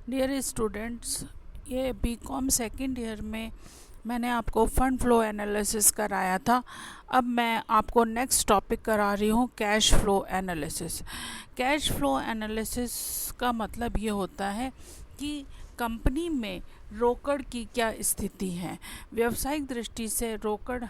Dear students, ये BCom second year में मैंने आपको फंड फ्लो एनालिसिस कराया था। अब मैं आपको नेक्स्ट टॉपिक करा रही हूँ cash flow analysis. Cash flow analysis का मतलब ये होता है कि कंपनी में रोकड़ की क्या स्थिति है। व्यावसायिक दृष्टि से रोकड़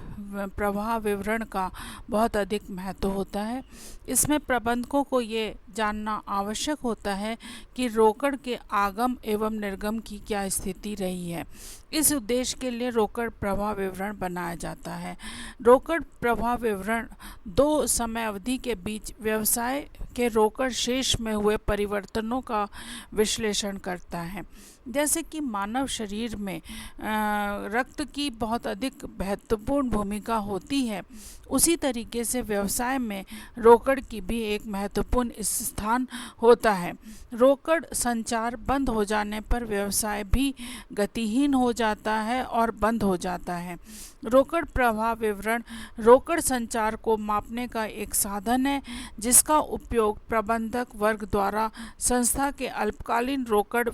प्रवाह विवरण का बहुत अधिक महत्व होता है। इसमें प्रबंधकों को ये जानना आवश्यक होता है कि रोकड़ के आगम एवं निर्गम की क्या स्थिति रही है। इस उद्देश्य के लिए रोकड़ प्रवाह विवरण बनाया जाता है। रोकड़ प्रवाह विवरण दो समय अवधि के बीच व्यवसाय के रोकड़ शेष में हुए परिवर्तनों का विश्लेषण करता है। जैसे कि मानव शरीर में रक्त की बहुत अधिक महत्वपूर्ण भूमिका होती है, उसी तरीके से व्यवसाय में रोकड़ की भी एक महत्वपूर्ण स्थान होता है। रोकड़ संचार बंद हो जाने पर व्यवसाय भी गतिहीन हो जाता है और बंद हो जाता है। रोकड़ प्रवाह विवरण रोकड़ संचार को मापने का एक साधन है, जिसका उपयोग प्रबंधक वर्ग द्वारा संस्था के अल्पकालीन रोकड़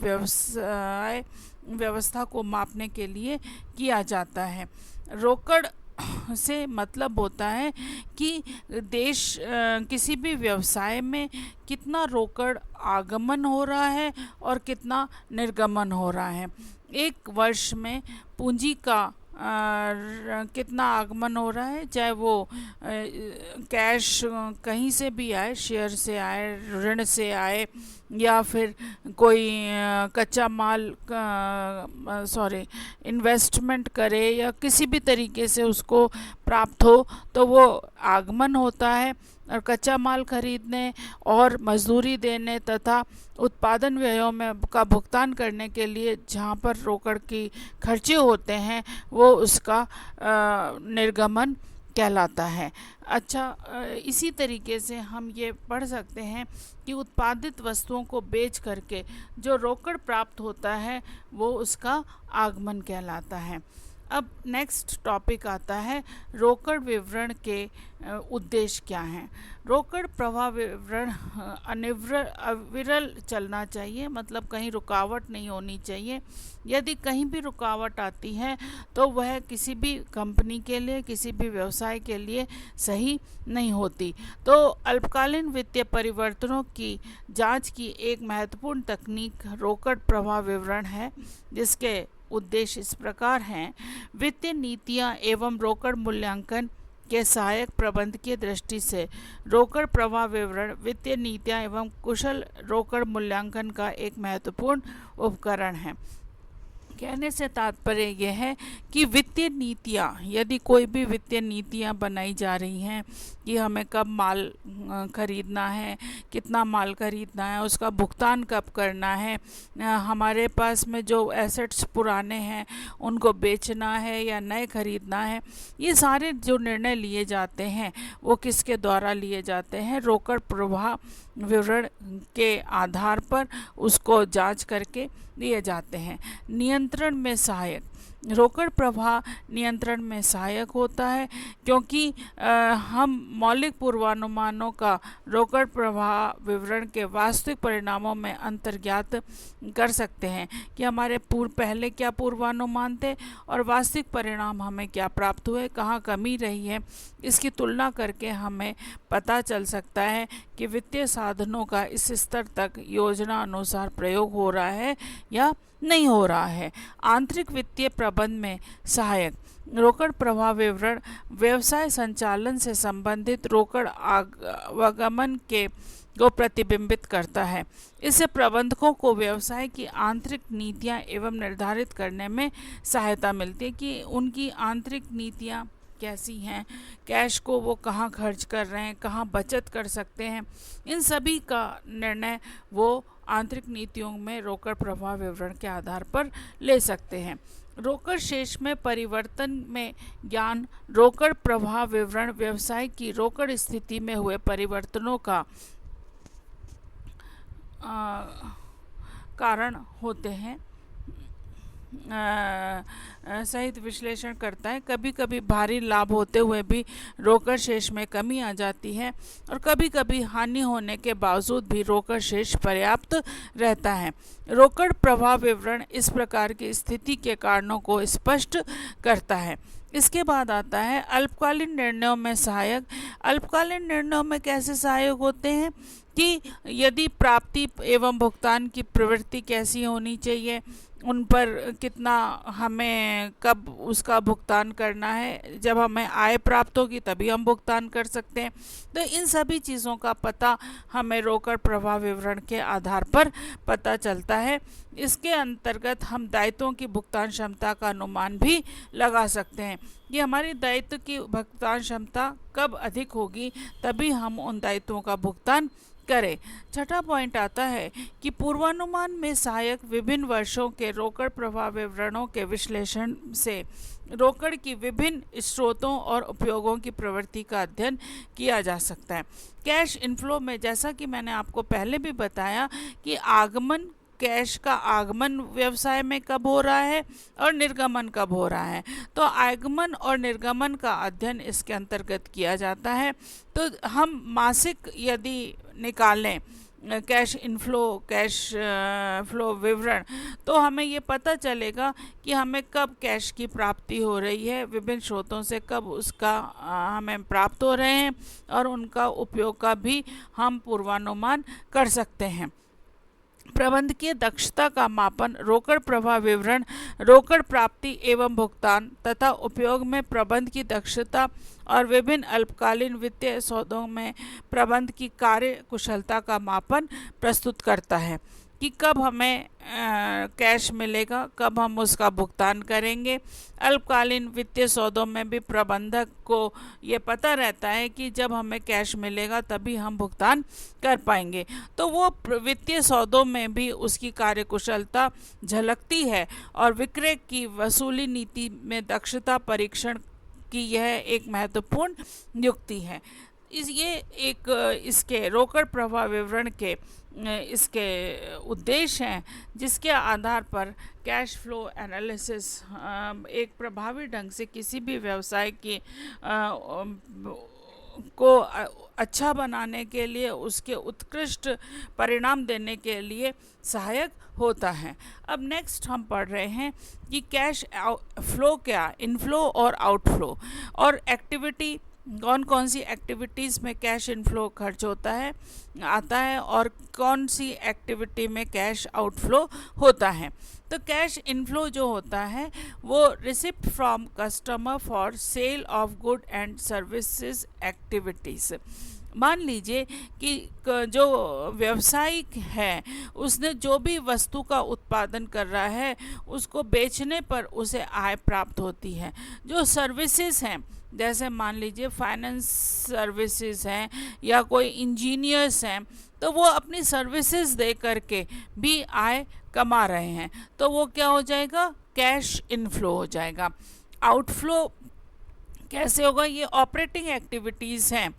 व्यवस्था को मापने के लिए किया जाता है। रोकड़ से मतलब होता है कि देश किसी भी व्यवसाय में कितना रोकड़ आगमन हो रहा है और कितना निर्गमन हो रहा है। एक वर्ष में पूंजी का कितना आगमन हो रहा है, चाहे वो कैश कहीं से भी आए, शेयर से आए, ऋण से आए, या फिर कोई कच्चा माल इन्वेस्टमेंट करे या किसी भी तरीके से उसको प्राप्त हो, तो वो आगमन होता है। और कच्चा माल खरीदने और मजदूरी देने तथा उत्पादन व्ययों में का भुगतान करने के लिए जहाँ पर रोकड़ की खर्चे होते हैं, वो उसका निर्गमन कहलाता है। अच्छा, इसी तरीके से हम ये पढ़ सकते हैं कि उत्पादित वस्तुओं को बेच करके जो रोकड़ प्राप्त होता है वो उसका आगमन कहलाता है। अब नेक्स्ट टॉपिक आता है रोकड़ विवरण के उद्देश्य क्या हैं। रोकड़ प्रवाह विवरण अविरल चलना चाहिए, मतलब कहीं रुकावट नहीं होनी चाहिए। यदि कहीं भी रुकावट आती है तो वह किसी भी कंपनी के लिए, किसी भी व्यवसाय के लिए सही नहीं होती। तो अल्पकालीन वित्तीय परिवर्तनों की जांच की एक महत्वपूर्ण तकनीक रोकड़ प्रवाह विवरण है, जिसके उद्देश्य इस प्रकार हैं। वित्तीय नीतियां एवं रोकड़ मूल्यांकन के सहायक प्रबंधकीय दृष्टि से रोकड़ प्रवाह विवरण वित्तीय नीतियां एवं कुशल रोकड़ मूल्यांकन का एक महत्वपूर्ण उपकरण है। कहने से तात्पर्य यह है कि वित्तीय नीतियाँ, यदि कोई भी वित्तीय नीतियाँ बनाई जा रही हैं कि हमें कब माल खरीदना है, कितना माल खरीदना है, उसका भुगतान कब करना है, हमारे पास में जो एसेट्स पुराने हैं उनको बेचना है या नए खरीदना है, ये सारे जो निर्णय लिए जाते हैं वो किसके द्वारा लिए जाते हैं? रोकड़ प्रवाह विवरण के आधार पर उसको जांच करके दिए जाते हैं। नियंत्रण में सहायक रोकड़ प्रवाह नियंत्रण में सहायक होता है, क्योंकि हम मौलिक पूर्वानुमानों का रोकड़ प्रवाह विवरण के वास्तविक परिणामों में अंतर्ज्ञात कर सकते हैं कि हमारे पहले क्या पूर्वानुमान थे और वास्तविक परिणाम हमें क्या प्राप्त हुए, कहाँ कमी रही है। इसकी तुलना करके हमें पता चल सकता है कि वित्तीय साधनों का इस स्तर तक योजना अनुसार प्रयोग हो रहा है या नहीं हो रहा है। आंतरिक वित्तीय प्रबंध में सहायक रोकड़ प्रवाह विवरण व्यवसाय संचालन से संबंधित रोकड़ आवागमन को प्रतिबिंबित करता है। इससे प्रबंधकों को व्यवसाय की आंतरिक नीतियां एवं निर्धारित करने में सहायता मिलती है कि उनकी आंतरिक नीतियां कैसी हैं, कैश को वो कहाँ खर्च कर रहे हैं, कहाँ बचत कर सकते हैं, इन सभी का निर्णय वो आंतरिक नीतियों में रोकड़ प्रवाह विवरण के आधार पर ले सकते हैं। रोकड़ शेष में परिवर्तन में ज्ञान रोकड़ प्रवाह विवरण व्यवसाय की रोकड़ स्थिति में हुए परिवर्तनों का कारण होते हैं। सहित विश्लेषण करता है। कभी कभी भारी लाभ होते हुए भी रोकड़ शेष में कमी आ जाती है और कभी कभी हानि होने के बावजूद भी रोकड़ शेष पर्याप्त रहता है। रोकड़ प्रवाह विवरण इस प्रकार की स्थिति के कारणों को स्पष्ट करता है। इसके बाद आता है अल्पकालीन निर्णयों में सहायक। अल्पकालीन निर्णयों में कैसे सहायक होते हैं कि यदि प्राप्ति एवं भुगतान की प्रवृत्ति कैसी होनी चाहिए, उन पर कितना हमें कब उसका भुगतान करना है, जब हमें आय प्राप्त होगी तभी हम भुगतान कर सकते हैं। तो इन सभी चीज़ों का पता हमें रोकड़ प्रवाह विवरण के आधार पर पता चलता है। इसके अंतर्गत हम दायित्वों की भुगतान क्षमता का अनुमान भी लगा सकते हैं कि हमारी दायित्व की भुगतान क्षमता कब अधिक होगी, तभी हम उन दायित्वों का भुगतान करें। छठा पॉइंट आता है कि पूर्वानुमान में सहायक विभिन्न वर्षों के रोकड़ प्रवाह विवरणों के विश्लेषण से रोकड़ की विभिन्न स्रोतों और उपयोगों की प्रवृत्ति का अध्ययन किया जा सकता है। कैश इनफ्लो में जैसा कि मैंने आपको पहले भी बताया कि आगमन, कैश का आगमन व्यवसाय में कब हो रहा है और निर्गमन कब हो रहा है, तो आगमन और निर्गमन का अध्ययन इसके अंतर्गत किया जाता है। तो हम मासिक यदि निकालें कैश इनफ्लो, कैश फ्लो विवरण, तो हमें ये पता चलेगा कि हमें कब कैश की प्राप्ति हो रही है, विभिन्न स्रोतों से कब उसका हमें प्राप्त हो रहे हैं, और उनका उपयोग का भी हम पूर्वानुमान कर सकते हैं। प्रबंधकीय दक्षता का मापन। रोकड़ प्रवाह विवरण रोकड़ प्राप्ति एवं भुगतान तथा उपयोग में प्रबंध की दक्षता और विभिन्न अल्पकालीन वित्तीय सौदों में प्रबंध की कार्य कुशलता का मापन प्रस्तुत करता है कि कब हमें कैश मिलेगा, कब हम उसका भुगतान करेंगे। अल्पकालीन वित्तीय सौदों में भी प्रबंधक को ये पता रहता है कि जब हमें कैश मिलेगा तभी हम भुगतान कर पाएंगे, तो वो वित्तीय सौदों में भी उसकी कार्यकुशलता झलकती है। और विक्रय की वसूली नीति में दक्षता परीक्षण की यह एक महत्वपूर्ण युक्ति है। ये एक इसके रोकड़ प्रवाह विवरण के इसके उद्देश्य हैं, जिसके आधार पर कैश फ्लो एनालिसिस एक प्रभावी ढंग से किसी भी व्यवसाय की को अच्छा बनाने के लिए, उसके उत्कृष्ट परिणाम देने के लिए सहायक होता है। अब नेक्स्ट हम पढ़ रहे हैं कि कैश फ्लो क्या, इनफ्लो और आउटफ्लो, और एक्टिविटी कौन कौन सी एक्टिविटीज़ में कैश इनफ्लो खर्च होता है आता है और कौन सी एक्टिविटी में कैश आउटफ्लो होता है। तो कैश इनफ्लो जो होता है वो receipt from customer for sale of good and services activities. मान लीजिए कि जो व्यवसायिक है उसने जो भी वस्तु का उत्पादन कर रहा है उसको बेचने पर उसे आय प्राप्त होती है। जो सर्विसेज हैं, जैसे मान लीजिए फाइनेंस सर्विसेज हैं या कोई इंजीनियर्स हैं, तो वो अपनी सर्विसेज दे करके भी आय कमा रहे हैं, तो वो क्या हो जाएगा, कैश इनफ्लो हो जाएगा। आउटफ्लो कैसे होगा, ये ऑपरेटिंग एक्टिविटीज़ हैं।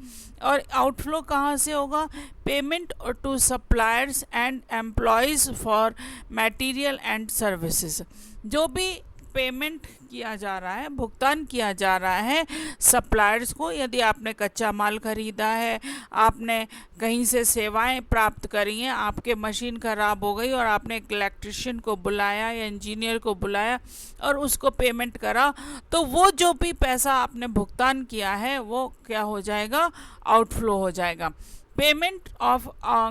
और आउटफ्लो कहाँ से होगा, payment to suppliers and employees for material and services. जो भी पेमेंट किया जा रहा है, भुगतान किया जा रहा है सप्लायर्स को, यदि आपने कच्चा माल खरीदा है, आपने कहीं से सेवाएं प्राप्त करी हैं, आपके मशीन ख़राब हो गई और आपने एक इलेक्ट्रिशियन को बुलाया या इंजीनियर को बुलाया और उसको पेमेंट करा, तो वो जो भी पैसा आपने भुगतान किया है वो क्या हो जाएगा, आउटफ्लो हो जाएगा। Payment of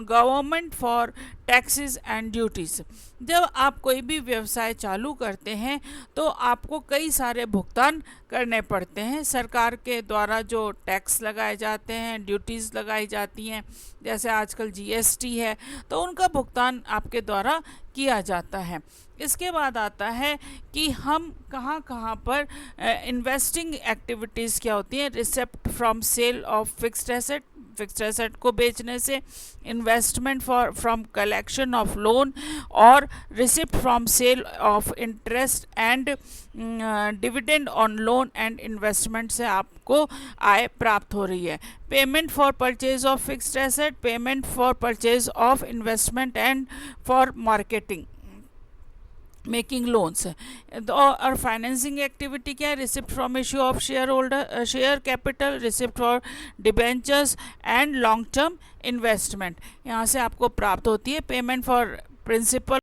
government for taxes and duties. जब आप कोई भी व्यवसाय चालू करते हैं तो आपको कई सारे भुगतान करने पड़ते हैं। सरकार के द्वारा जो टैक्स लगाए जाते हैं, ड्यूटीज़ लगाई जाती हैं, जैसे आजकल जीएसटी है, तो उनका भुगतान आपके द्वारा किया जाता है। इसके बाद आता है कि हम कहाँ कहाँ पर इन्वेस्टिंग एक्टिविटीज़ क्या होती हैं, receipt from sale of fixed asset, fixed asset को बेचने से, investment for from collection of loan, और receipt from sale of interest and dividend on loan and investment से आपको आय प्राप्त हो रही है। Payment for purchase of fixed asset, payment for purchase of investment and for marketing. Making loans है। और फाइनेंसिंग एक्टिविटी क्या है? Receipt from issue of share holder share capital, receipt for debentures and long term investment, यहाँ से आपको प्राप्त होती है। Payment for principal